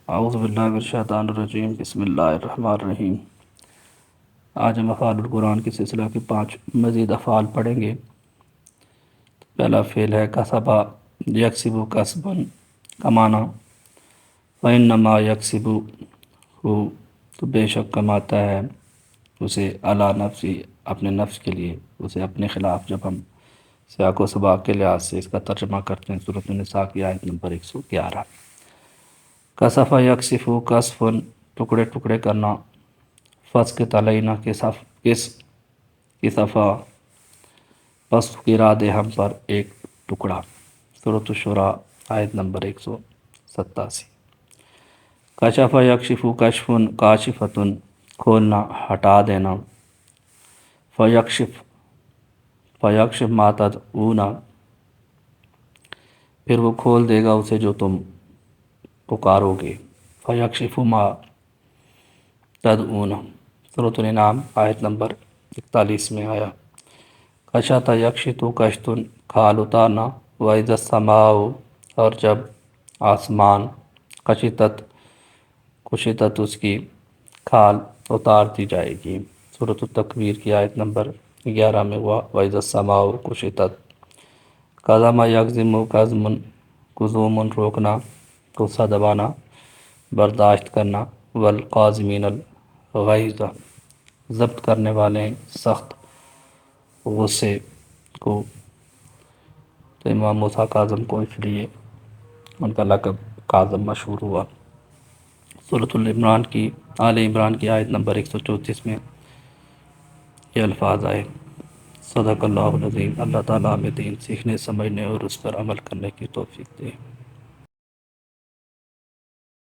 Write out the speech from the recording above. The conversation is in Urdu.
اعوذ باللہ من الشیطان الرجیم، بسم اللہ الرحمن الرحیم۔ آج ہم افعال القرآن کے سلسلہ کے 5 مزید افعال پڑھیں گے۔ پہلا فعل ہے کسبا، یکسب کسبا، کمانا۔ وَإِنَّمَا یکسب ہو، تو بے شک کماتا ہے اسے علی نفسی، اپنے نفس کے لیے، اسے اپنے خلاف۔ جب ہم سیاق و سباق کے لحاظ سے اس کا ترجمہ کرتے ہیں سورۃ النساء کی آیت نمبر 111۔ کسفا یکسف کسفن، ٹکڑے ٹکڑے کرنا۔ فس کے تلینہ کسفا، پس گرا دے ہم پر ایک ٹکڑا۔ سورۃ الشورى آیت نمبر 187۔ کشف یکشف کشفن کاشفتن، کھولنا، ہٹا دینا۔ فیکشف ما تدعون، پھر وہ کھول دے گا اسے جو تم پکارو گے۔ فیکشف ما تدعون، سورۃ الانعام آیت نمبر 41 میں آیا۔ کشط یکشط کشطن، کھال اتارنا۔ وَإِذَا السَّمَاءُ، اور جب آسمان، کشطت اس کی کھال اتار دی جائے گی۔ سورۃ التکویر کی آیت نمبر 11 میں ہوا وَإِذَا السَّمَاءُ کشطت۔ کظم یکظم کظما، کظوم روکنا، غصہ دبانا، برداشت کرنا۔ والقاظمین الغیظ، ضبط کرنے والے سخت غصے کو۔ تو امام موسیٰ کاظم کو اس لیے ان کا لقب کاظم مشہور ہوا۔ سورۃ آل عمران کی آیت نمبر 134 میں یہ الفاظ آئے۔ صدق اللہ العظیم۔ اللہ تعالیٰ ہمیں دین سیکھنے، سمجھنے اور اس پر عمل کرنے کی توفیق دے۔